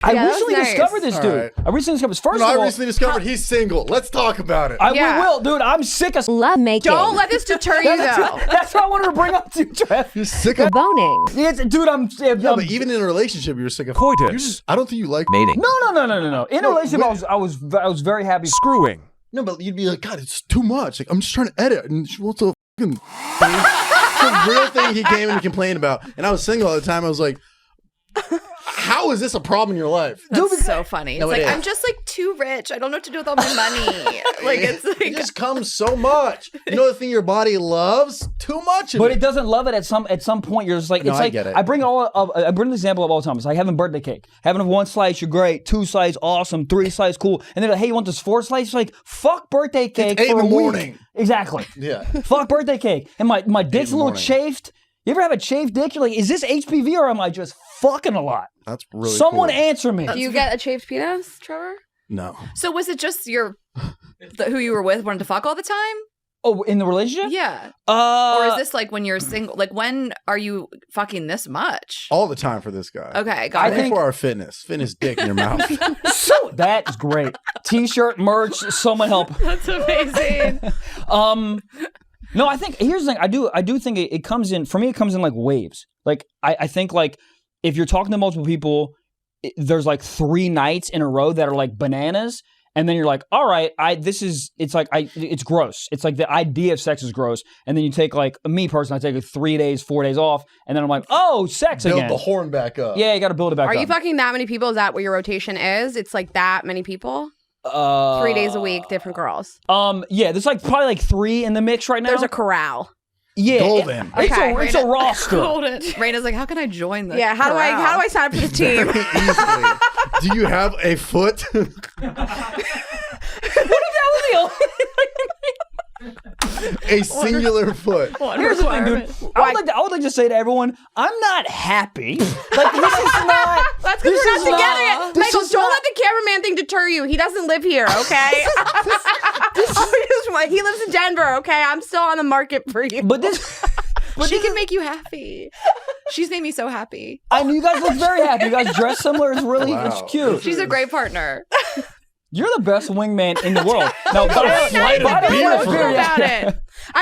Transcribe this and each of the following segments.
I recently discovered this dude. Right. I recently discovered. First of all, I recently discovered he's single. Let's talk about it. We will, dude. I'm sick of love making. Don't let this deter you, though. That's what I wanted to bring up to you, Trev. You're sick of boning. Dude, I'm. but even in a relationship, you're sick of coitus. I don't think you like mating. No. In a relationship, I was very happy. Screwing. No, but you'd be like, God, it's too much. Like, I'm just trying to edit, and she wants to fucking. It's a real thing he came in and complained about, and I was single all the time. I was like, how is this a problem in your life? That's so funny. No, it's like, is. I'm just like too rich. I don't know what to do with all my money. Like, it's like. It just comes so much. You know the thing your body loves? Too much of But it. it doesn't love it at some point. You're just like, No, it's I like, get it. I bring the example of all the time. It's like having birthday cake. Having 1 slice, you're great. 2 slice, awesome. 3 slice, cool. And they're like, hey, you want this 4 slice? It's like, fuck birthday cake. It's 8 for in the a week. morning. Exactly. Yeah. Fuck birthday cake. And my dick's a little chafed. You ever have a chafed dick? You're like, is this HPV or am I just fucking a lot? That's really Someone cool. answer me. Do you get a chafed penis, Trevor? No. So was it just who you were with wanted to fuck all the time? Oh, in the relationship? Yeah. Or is this like when you're single? Like, when are you fucking this much? All the time for this guy. Okay, got it. For our fitness dick in your mouth. So that's great. T-shirt, merch, someone help. That's amazing. No, I think here's the thing. I do think it comes in. For me, it comes in like waves. Like I think like if you're talking to multiple people, there's like 3 nights in a row that are like bananas, and then you're like, all right, it's gross. It's like the idea of sex is gross, and then you take like me personally, I take like 3 days, 4 days off, and then I'm like, oh, sex again. Build the horn back up. Yeah, you got to build it back up. Are you fucking that many people? Is that what your rotation is? It's like that many people? 3 days a week, different girls. Yeah, there's like probably like 3 in the mix right now. There's a corral. Yeah, Golden. It's a roster. Rayna's like, how can I join this? Yeah, how do I sign up for the team? Very easily. Do you have a foot? What if that was the only A singular foot. Here's the thing, dude. I would like to say to everyone, I'm not happy. Like, this is not. That's because we're not together yet. Michael, don't let the cameraman thing deter you. He doesn't live here, okay? He lives in Denver, okay? I'm still on the market for you. But this. She can make you happy. She's made me so happy. I mean, you guys look very happy. You guys dress similar. It's really it's cute. She's a great partner. You're the best wingman in the world. No, about it. I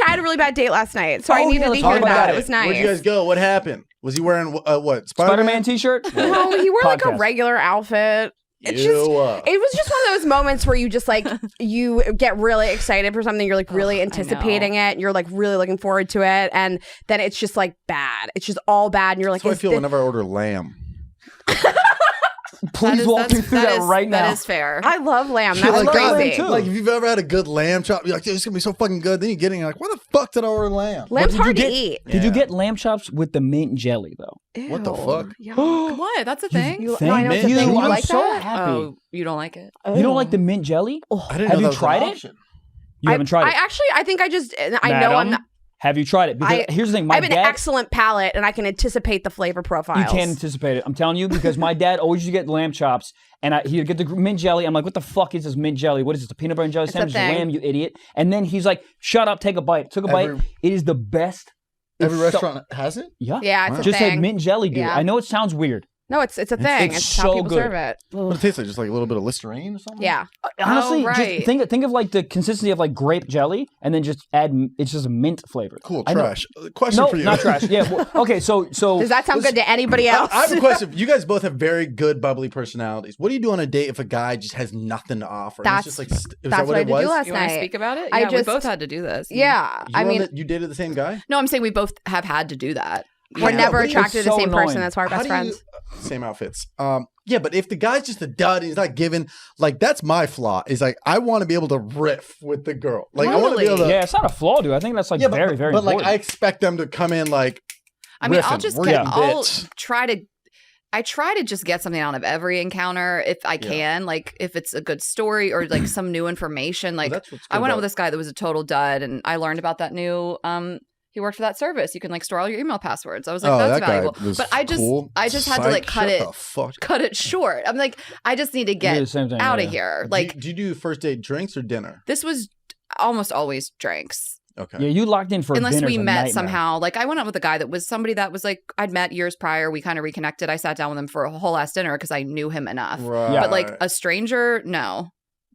had a really bad date last night, so I needed to hear that. It was nice. Where'd you guys go? What happened? Was he wearing what? Spider-Man t-shirt? No, he wore like a regular outfit. It was just one of those moments where you just like you get really excited for something. You're like really anticipating it. You're like really looking forward to it, and then it's just like bad. It's just all bad, and you're like. That's how I feel whenever I order lamb. Please walk me through that right now. That is fair. I love lamb. That's crazy. Like if you've ever had a good lamb chop, you're like, it's gonna be so fucking good. Then you get it, and you're like, why the fuck did I order lamb? Lamb's hard to eat. Did you get lamb chops with the mint jelly though? Ew. What the fuck? What? That's a thing? You like so that? happy. Oh, you don't like it? You don't like the mint jelly? I didn't Have know you that tried was an it? option. You haven't tried it? I know I'm not. Have you tried it? Because here's the thing, I have an excellent palate, and I can anticipate the flavor profiles. You can anticipate it. I'm telling you, because my dad always used to get lamb chops, and he'd get the mint jelly. I'm like, what the fuck is this mint jelly? What is this, a peanut butter and jelly sandwich? Lamb, you idiot. And then he's like, shut up, take a bite. Took a bite. It is the best. Every restaurant has it? Yeah. Yeah, it's a just thing. Had mint jelly, dude. Yeah. I know it sounds weird. No, it's a thing. It's how so people good. serve it. What it tastes like? Just like a little bit of Listerine or something? Yeah. Honestly, right. just think of like the consistency of like grape jelly, and then just add. It's just a mint flavor. Cool. Trash. Question for you. Not trash. Yeah. Well, okay. So does that sound good to anybody else? I have a question. You guys both have very good bubbly personalities. What do you do on a date if a guy just has nothing to offer? That's just like, that's what I did do last You night. want to speak about it? Yeah, we both had to do this. Yeah. You dated the same guy? No, I'm saying we both have had to do that. We're never attracted to the same annoying. person. That's why we're best friends. Same outfits. Yeah, but if the guy's just a dud and he's not giving, like, that's my flaw. Is like, I want to be able to riff with the girl. Like, I want to be able to. Yeah, it's not a flaw, dude. I think that's like very important. But like, I expect them to come in like. I mean, riffing. I try to just get something out of every encounter if I can. Like, if it's a good story or like some new information. Like, I went out with this guy that was a total dud, and I learned about that new. He worked for that service. You can like store all your email passwords. I was like, that's valuable. But I just had to like cut it short. I'm like, I just need to get out of here. Like, do you do first date drinks or dinner? This was almost always drinks. Okay. Yeah, you locked in for unless dinner's we a met nightmare. somehow. Like I went out with a guy that was somebody that was like I'd met years prior. We kind of reconnected. I sat down with him for a whole ass dinner because I knew him enough. Right. Yeah. But like a stranger, no.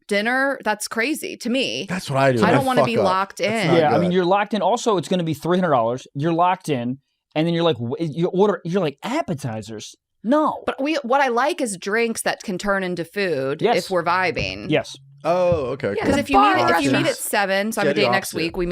Dinner, that's crazy to me. That's what I do. I don't want to be fuck up. locked in. That's not Yeah, I good. mean, you're locked in. Also, it's going to be $300. You're locked in, and then you're like, you're like appetizers. No. But what I like is drinks that can turn into food Yes. if we're vibing. Yes. Oh, okay. Because cool. if you Bar meet at 7, so I have a Yeah, date the next opposite. week.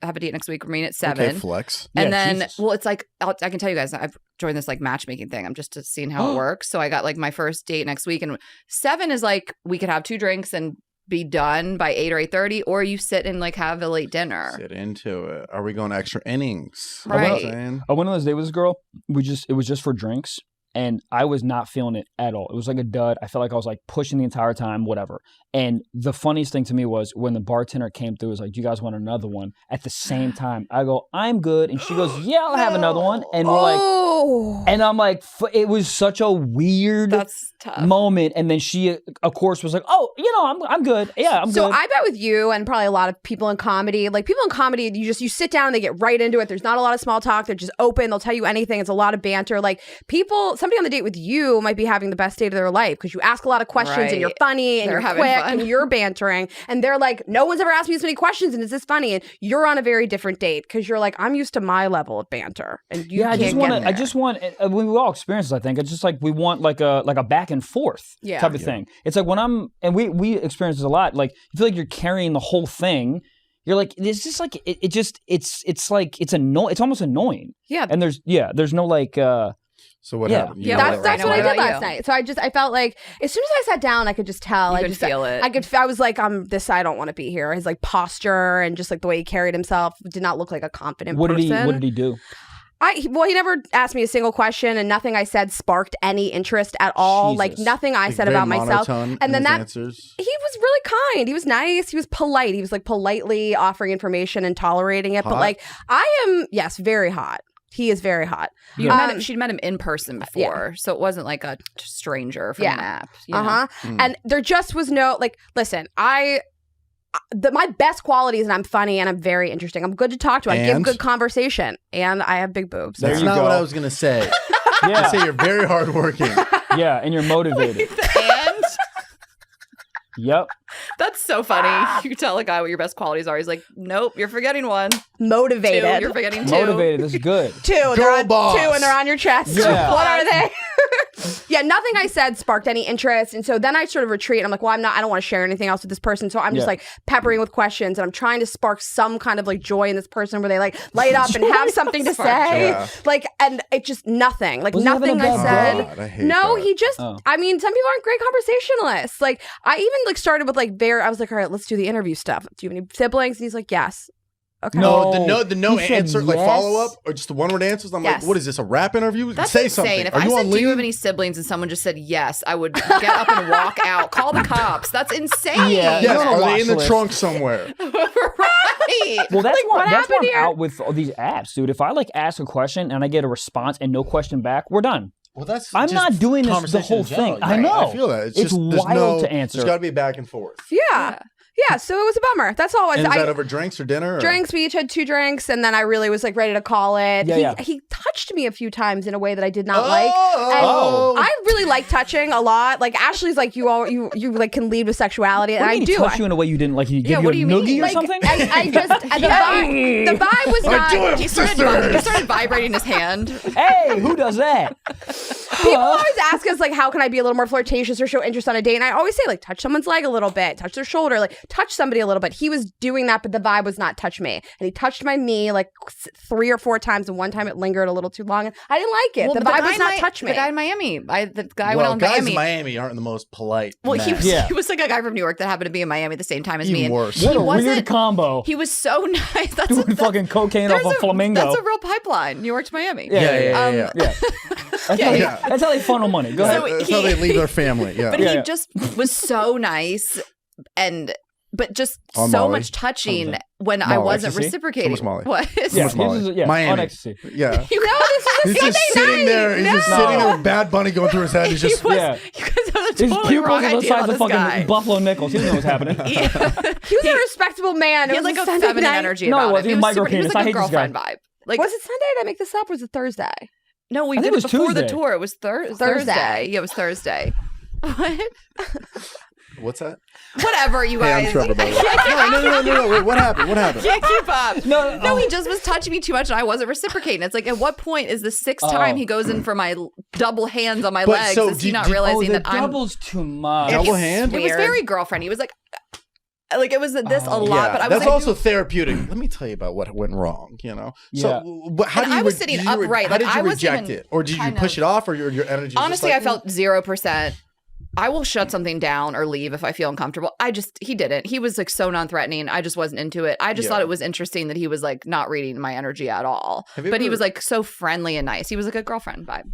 I have a date next week. We're meeting at 7. Okay, flex. And Yeah, then, Jesus. well, it's like, I can tell you guys, I've joined this like matchmaking thing. I'm just seeing how it works. So I got like my first date next week. And 7 is like, we could have 2 drinks and be done by 8 or 8:30, or you sit and like have a late dinner. Sit into it. Are we going extra innings? Right. You know what I'm saying? I went on this date with this girl. It was just for drinks, and I was not feeling it at all. It was like a dud. I felt like I was like pushing the entire time, whatever. And the funniest thing to me was when the bartender came through, was like, "Do you guys want another one?" At the same time, I go, "I'm good," and she goes, "Yeah, I'll have another one." And we're like, and I'm like, it was such a weird That's tough. moment. And then she, of course, was like, "Oh, I'm good. Yeah, I'm So good." I bet with you and probably a lot of people in comedy, like people in comedy, you sit down and they get right into it. There's not a lot of small talk. They're just open. They'll tell you anything. It's a lot of banter. Like somebody on the date with you might be having the best date of their life because you ask a lot of questions and you're funny and They're you're having quick fun. and you're bantering. And they're like, no one's ever asked me this many questions and is this funny? And you're on a very different date because you're like, I'm used to my level of banter and you can't get there. I just want. We all experience this, I think. It's just like we want like a back and forth type of thing. It's like when we experience this a lot. Like you feel like you're carrying the whole thing. You're like, it's just like it's like it's annoying. It's almost annoying. Yeah. And there's no like. So what Yeah. happened? Yeah, That's Rayna, what I what did about last you? night. So I felt like as soon as I sat down, I could just tell. You could feel it. I was like, I don't want to be here. His like posture and just like the way he carried himself did not look like a confident person. What did he do? He never asked me a single question, and nothing I said sparked any interest at all. Jesus. Like nothing I Like, said very about myself. monotone And in then his answers. he was really kind. He was nice. He was polite. He was like politely offering information and tolerating it. But Hot? like yes, very hot. He is very hot. She'd met him in person before, so it wasn't like a stranger from an app. You know? And there just was no like. Listen, my best qualities, and I'm funny and I'm very interesting. I'm good to talk to. I give And? good conversation, and I have big boobs. That's you not go. what I was gonna say. Yeah. I say you're very hardworking. Yeah, and you're motivated. And Yep. that's so funny. You tell a guy what your best qualities are. He's like, nope, you're forgetting 1. 2, Motivated. you're forgetting 2. Motivated. This is good. 2. They're Girl on boss. 2 and they're on your chest. Yeah. What are they? Yeah, nothing I said sparked any interest. And so then I sort of retreat. And I'm like, well, I don't want to share anything else with this person. So I'm just like peppering with questions and I'm trying to spark some kind of like joy in this person where they like light up and have something to say. Yeah. Like, and it just nothing. Like Was he having nothing a I bad said. day? God, I hate No, that. he just, Oh. I mean, some people aren't great conversationalists. Like, I even like started with like I was like, all right, let's do the interview stuff. Do you have any siblings? And he's like, yes. Okay. No. The no He said answer, like yes. follow up, or just the one word answers. I'm Yes. like, what is this? A rap interview? That's Say insane. something. If Are I you said, on do you have leave? any siblings, and someone just said yes, I would get up and walk out. Call the cops. That's insane. Yeah. Yes. You're on a Are watch they in the list. trunk somewhere? Right. Well, that's Like, what why happened I'm here? out with all these apps, dude. If I like ask a question and I get a response and no question back, we're done. Well, that's. I'm just not doing this the conversation whole in general. thing. I know. I feel that. It's just, there's wild to answer. There's got to be back and forth. Yeah. Yeah, so it was a bummer. That's all. And is that over drinks or dinner? Or? Drinks. We each had 2 drinks, and then I really was like ready to call it. Yeah, He touched me a few times in a way that I did not like. Oh. And I really like touching a lot. Like Ashley's like you like can lead with sexuality, and What do I you mean do. he touched you in a way you didn't like? He give you what a do you mean? noogie or Like, something? I just the vibe was not. do it, He started vibrating his hand. Hey, who does that? People always ask us like, how can I be a little more flirtatious or show interest on a date? And I always say like, touch someone's leg a little bit, touch their shoulder, like touch somebody a little bit. He was doing that, but the vibe was not touch me. And he touched my knee like 3 or 4 times, and one time it lingered a little too long. And I didn't like it. Well, the but vibe was guy not in touch me. The guy in Miami. The guy Well, went out guys in in Miami. Miami aren't the most polite. Well, men. he was like a guy from New York that happened to be in Miami at the same time as me. Even And worse. What a wasn't- weird combo. He was so nice. That's Doing fucking cocaine off there's a flamingo. That's a real pipeline, New York to Miami. Yeah. Yeah. That's how they funnel money. Go ahead. So That's how they leave their family. Yeah. But Yeah. he just was so nice but just On so Molly. much touching when I Molly. wasn't Ecstasy? reciprocating. So much Molly. What? Yeah, much Molly. this is- yeah, Miami. on ecstasy. Yeah. No, this is a He's Sunday just sitting night. there. He's just No. sitting there with Bad Bunny going through his head. He's just was, Yeah. You guys have to His totally pupils wrong are the idea size on of this guy. fucking Buffalo nickels. He doesn't know what's happening. He was a respectable man. He had like a feminine energy No, about it was. him. He was He was micropnis. like I a hate this girlfriend guy. vibe. Like, was it Sunday? Did I make this up? Or was it Thursday? no, we I did think it it was before the Tuesday. tour. It was Thursday. Yeah, it was Thursday. What? What's that? Whatever, you Hey, guys. I'm Trevor, by the way. No. Wait, what happened? Can't keep up. No, he just was touching me too much, and I wasn't reciprocating. It's like, at what point is the sixth time he goes in for my double hands on my But legs? so Is he not realizing that I'm double's too much. Double hand? It was very girlfriend. He was like it was this a lot, Yeah, but I was that's like, also therapeutic. Let me tell you about what went wrong. Yeah. So, but how And do you? I was sitting upright, How like, did you I was reject even it, or did you kind push of- it off, or your energy? Was honestly, just like, I felt 0%. I will shut something down or leave if I feel uncomfortable. He didn't. He was like so non-threatening. I just wasn't into it. I just thought it was interesting that he was like not reading my energy at all. But he was like so friendly and nice. He was like a girlfriend vibe.